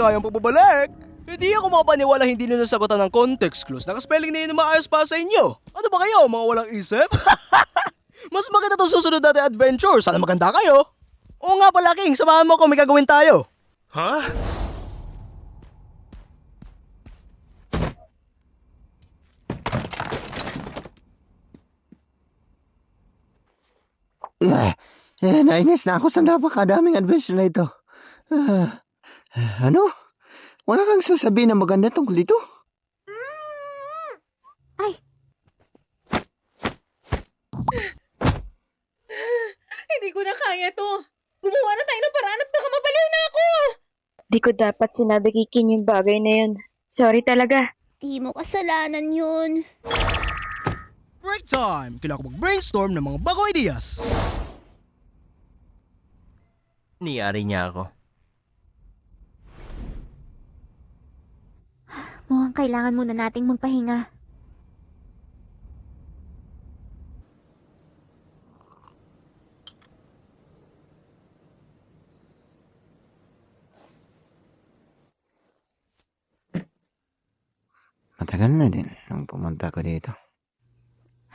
maligayang pagbabalik. Hindi ako makapaniwala hindi nyo nasagutan ng context clues. Nakaspelling na yun na maayos pa sa inyo. Ano ba kayo, mga walang isip? Mas maganda itong susunod natin adventure. Sana maganda kayo. Oo nga pala, King. Samahan mo ako, may gagawin tayo. Ha? Nainis na ako sa napakadaming adventure na ito. Ano? Wala kang sasabihin na maganda tungkol dito? Ay! Hindi ko na kaya to. Gumawa na tayo ng paraan at baka mabaliw na ako. Di ko dapat sinabi kay King yung bagay na yun. Sorry talaga. Di mo kasalanan yun. Break time! Kailangan ko mag-brainstorm ng mga bagong ideas. Niyari niya ako. Mukhang kailangan muna nating magpahinga. Matagal na din nung pumunta ko dito.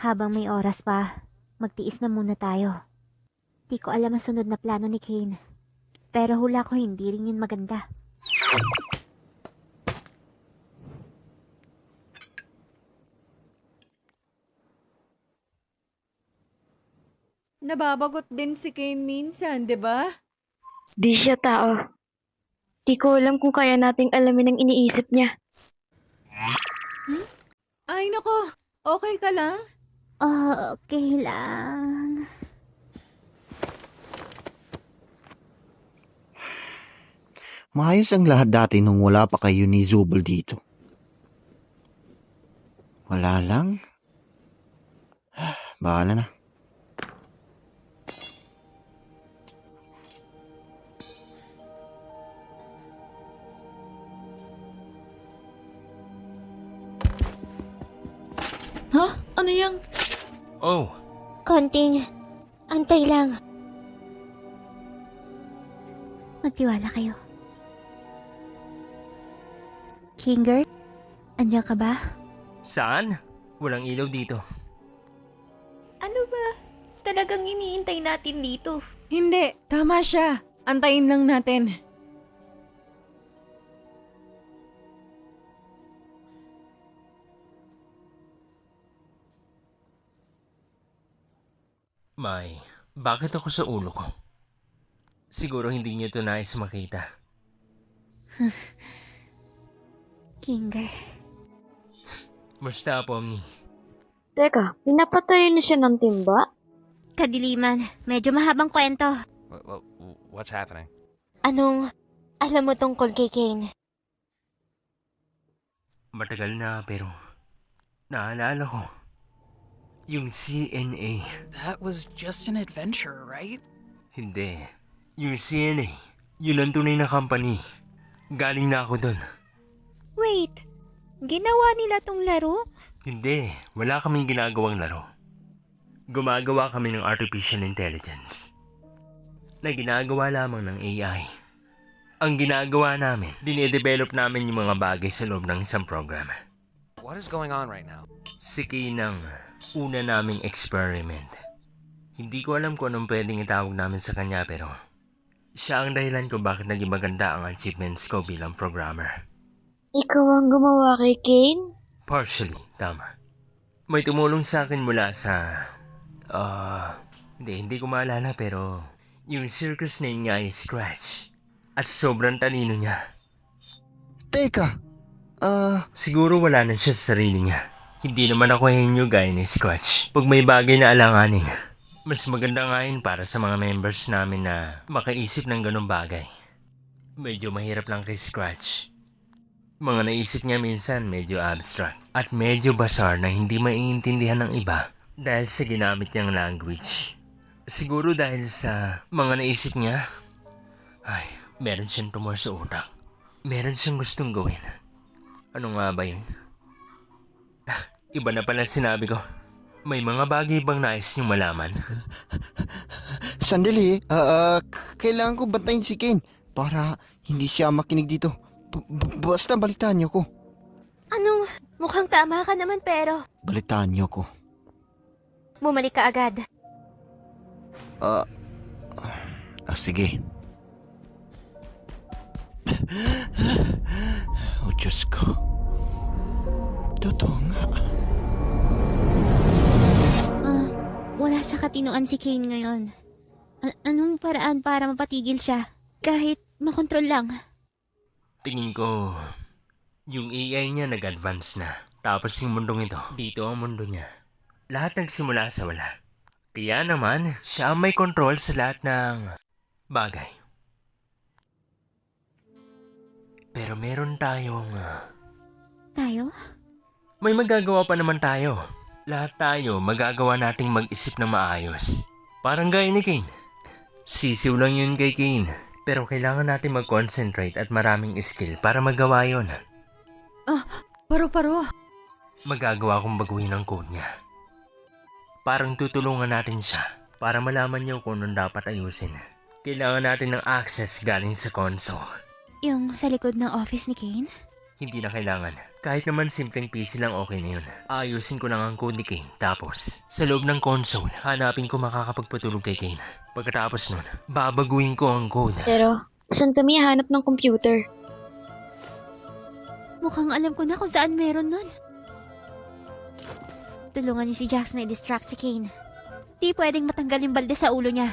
Habang may oras pa, magtiis na muna tayo. Di ko alam ang sunod na plano ni Kane. Pero hula ko hindi rin yun maganda. Nababagot din si Kane minsan, di ba? Di siya tao. Di ko alam kung kaya nating alamin ang iniisip niya. Ay nako, okay ka lang? Okay lang. Maayos ang lahat dati nung wala pa kayo ni Zubul dito. Wala lang? Bahala na. Ha? Ano yang? Oh, Konting antay lang. Magtiwala kayo. Kinger, andiyan ka ba? saan? Walang ilaw dito. Ano ba? Talagang iniintay natin dito. Hindi, tama siya. Antayin lang natin. May, bakit ako sa ulo ko? Siguro hindi niyo ito nais makita. Kinger. Musta, Pomni? Teka, pinapatay na siya ng timba? Kadiliman, medyo mahabang kwento. What's happening? Anong alam mo tungkol kay Kane? Matagal na pero naalala ko. Yung CNA. That was just an adventure, right? Hindi. Yung CNA. Yun ang tunay na company. Galing na ako dun. Wait, ginawa nila tong laro? Hindi. Wala kaming ginagawang laro. Gumagawa kami ng artificial intelligence na ginagawa lamang ng AI. Ang ginagawa namin, dinedevelop namin yung mga bagay sa loob ng isang program. What is going on right now? Si Kane ang una naming experiment. Hindi ko alam kung anong pwedeng itawag namin sa kanya pero siya ang dahilan kung bakit naging maganda ang achievements ko bilang programmer. Ikaw ang gumawa kay Kane? Partially, tama. May tumulong sa akin mula sa... hindi ko maalala pero yung circus name niya ay Scratch. At sobrang talino niya. Teka, Siguro wala na siya sa sarili niya. Hindi naman ako henyo gaya ni Scratch. Pag may bagay na alanganin, mas maganda nga yun para sa mga members namin na makaisip ng ganong bagay. Medyo mahirap lang kay Scratch. Mga naisip niya minsan medyo abstract at medyo basar na hindi maiintindihan ng iba dahil sa ginamit niyang language. Siguro dahil sa mga naisip niya, ay, meron siyang tumor sa utak. Meron siyang gustong gawin. Ano nga ba yun? Iba na pala sinabi ko. May mga bagay bang nais niyong malaman? sandali. Kailangan ko bantayin si Kane para hindi siya makinig dito. Basta balitaan niyo ko. Anong, mukhang tama ka naman pero Balitaan niyo ko. bumalik ka agad. Sige. Oh, Diyos ko. Totoo nga. Wala sa katinoan si Kane ngayon. Anong paraan para mapatigil siya? Kahit makontrol lang. Tingin ko, yung AI niya nag-advance na. Tapos yung mundong ito, dito ang mundo niya. Lahat nagsimula sa wala. Kaya naman, siya ang may control sa lahat ng bagay. Pero meron tayong... Tayo? may magagawa pa naman tayo. Lahat tayo magagawa nating mag-isip na maayos. Parang gaya ni Kane. Sisiw lang yun kay Kane. Pero kailangan natin mag-concentrate at maraming skill para magawa yun. Paro-paro. Magagawa kong baguhin ang code niya. Parang tutulungan natin siya para malaman niyo kung anong dapat ayusin. Kailangan natin ng access galing sa console. Yung sa likod ng office ni Kane? Hindi na kailangan. Kahit naman simpleng PC lang okay na yun. Ayusin ko lang ang code ni Kane. Tapos, sa loob ng console, hanapin ko makakapagpatulog kay Kane. Pagkatapos nun, babaguhin ko ang code. Pero, saan kami hahanap ng computer? Mukhang alam ko na kung saan meron nun. Tulungan niyo si Jax na i-distract si Kane. Di pwedeng matanggal yung balde sa ulo niya.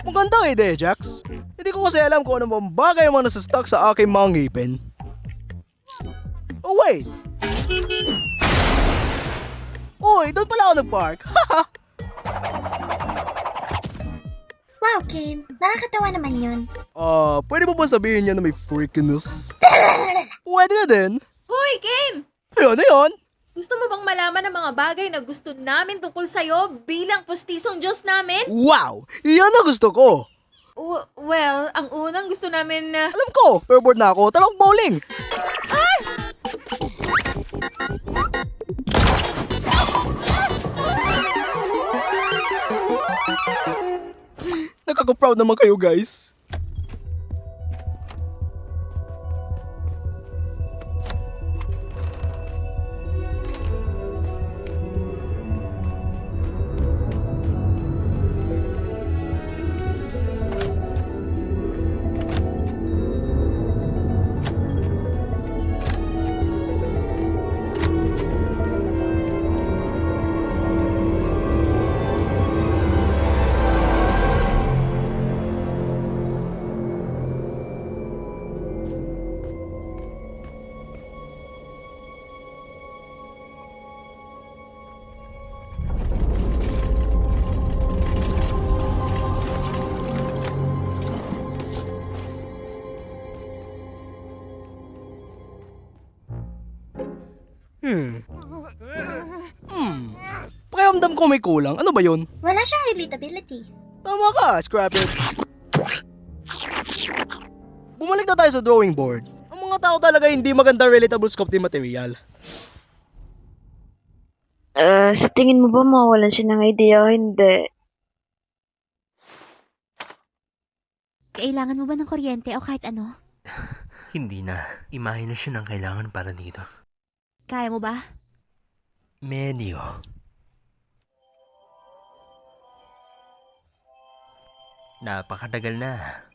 Magandang ideya, Jax. Hindi ko kasi alam kung ano bang bagay ang mga nasa-stuck sa aking mga ngipin. Oh, wait! Uy, doon pala ako nag-park. Haha! Wow, Kane. Nakakatawa naman yun. Pwede mo ba sabihin niya na may freakiness? Pwede na din. Hoy, Kane! Ayun, ayun. Gusto mo bang malaman ang mga bagay na gusto namin tungkol sa'yo bilang postisong Diyos namin? Wow! Yan ang gusto ko. Well, ang unang gusto namin na... Alam ko, pero bored na ako. Talong bowling. Nakaka-proud naman kayo, guys. Pakiramdam ko may kulang. Ano ba yun? Wala siyang relatability. Tama ka, scrap it. Bumalik na tayo sa drawing board. Ang mga tao talaga hindi maganda relatable sculpting material. Sa tingin mo ba mawalan siya ng idea o hindi? Kailangan mo ba ng kuryente o kahit ano? Hindi na. Imahinasyon ang kailangan para dito. Kaya mo ba? Medyo. Napakatagal na.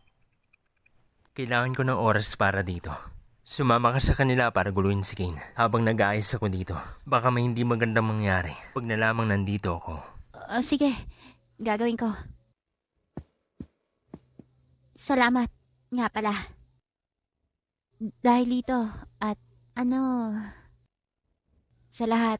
Kailangan ko ng oras para dito. Sumama ka sa kanila para guluhin si Kane habang nag-aayos ako dito. Baka may hindi magandang mangyari pag nalamang nandito ako. Sige, gagawin ko. Salamat. Nga pala. Dahil dito at sa lahat.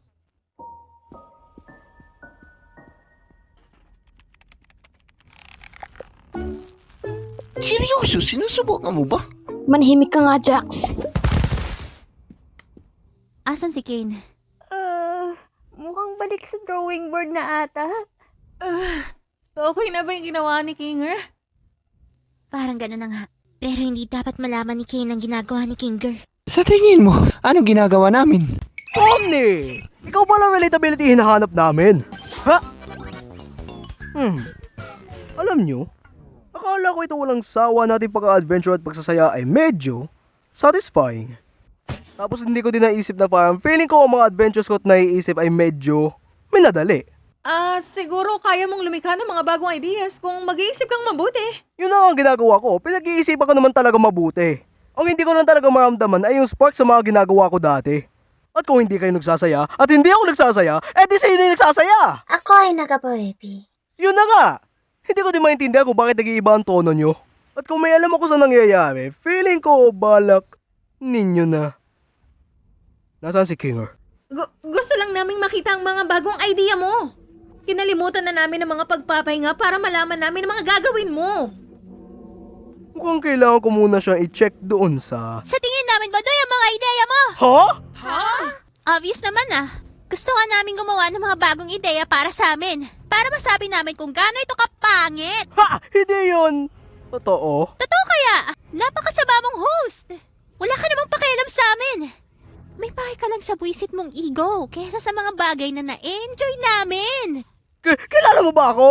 Seryoso, sinusubukan mo ba? Manhimik ka nga, Jax. Asan si Kane? Mukhang balik sa drawing board na ata. Okay na ba yung ginawa ni Kinger? Parang gano'n na nga. Pero hindi dapat malaman ni Kane ang ginagawa ni Kinger. Sa tingin mo, anong ginagawa namin? Omni! Ikaw pala relatability hinahanap namin. Ha? Alam nyo, akala ko ito walang sawa natin pagka-adventure at pagsasaya ay medyo satisfying. Tapos hindi ko din naisip na parang feeling ko ang mga adventures ko at naiisip ay medyo minadali. Siguro kaya mong lumikha ng mga bagong ideas kung mag-iisip kang mabuti. Yun ang ginagawa ko, pinag-iisipan ko naman talaga mabuti. Ang hindi ko lang talaga maramdaman ay yung spark sa mga ginagawa ko dati. At kung hindi kayo nagsasaya, at hindi ako nagsasaya, edi sino yung nagsasaya? Ako ay nagaboypi. Yun na nga! Hindi ko din maintindihan kung bakit nag-iiba ang tono nyo. At kung may alam ako sa nangyayari, feeling ko balak ninyo na. Nasaan si Kinger? Gusto lang naming makita ang mga bagong idea mo. Kinalimutan na namin ang mga pagpapahinga para malaman namin ang mga gagawin mo. Mukhang kailangan ko muna siyang i-check doon sa... Sa tingin namin ba doy ang mga ideya mo? Ha? Obvious naman Gusto nga namin gumawa ng mga bagong ideya para sa amin. Para masabi namin kung gaano ito kapangit. Ha! Hindi yun! Totoo? Totoo kaya? Napakasama mong host. Wala ka namang pakialam sa amin. May pake ka lang sa buwisit mong ego kaysa sa mga bagay na na-enjoy namin. Kilala mo ba ako?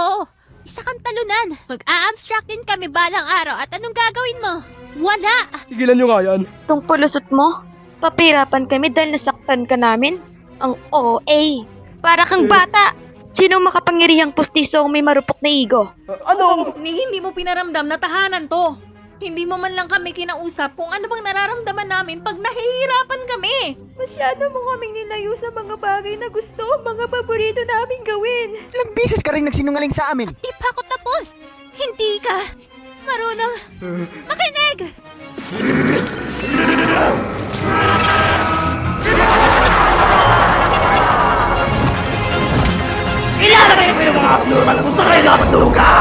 Oo, isa kang talunan. Mag-a-abstract din kami balang araw at anong gagawin mo? Wala! Tigilan nyo nga yan. Itong pulusot mo, papirapan kami dahil nasaktan ka namin. Ang OA. Para kang bata. Sino makapangyarihang pustiso ang may marupok na ego? Ano? Hindi mo pinaramdam na tahanan to. Hindi mo man lang kami kinausap kung ano bang nararamdaman namin pag nahihirapan kami. Masyado mo kaming nilayo sa mga bagay na gusto, mga paborito namin gawin. Ilang beses ka rin nagsinungaling sa amin. Di pa ako tapos. Hindi ka marunong makinig. Ilalagay mo yung mga abnormal kung saan kayo dapat ka!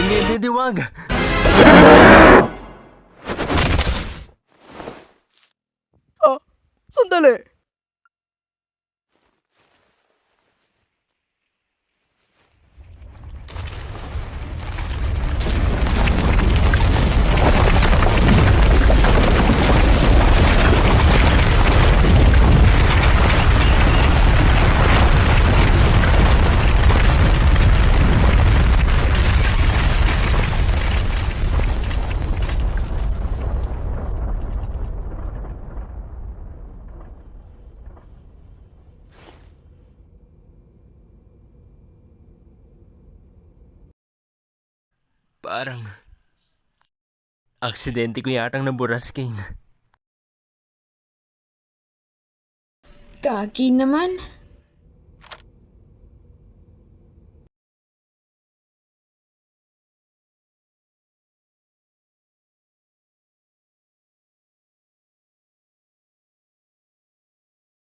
Hindi diwag. Sandali. Parang... aksidente ko yatang naburas, Kane. Gagi naman.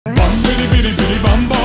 Bam bidi bidi bidi bam bam.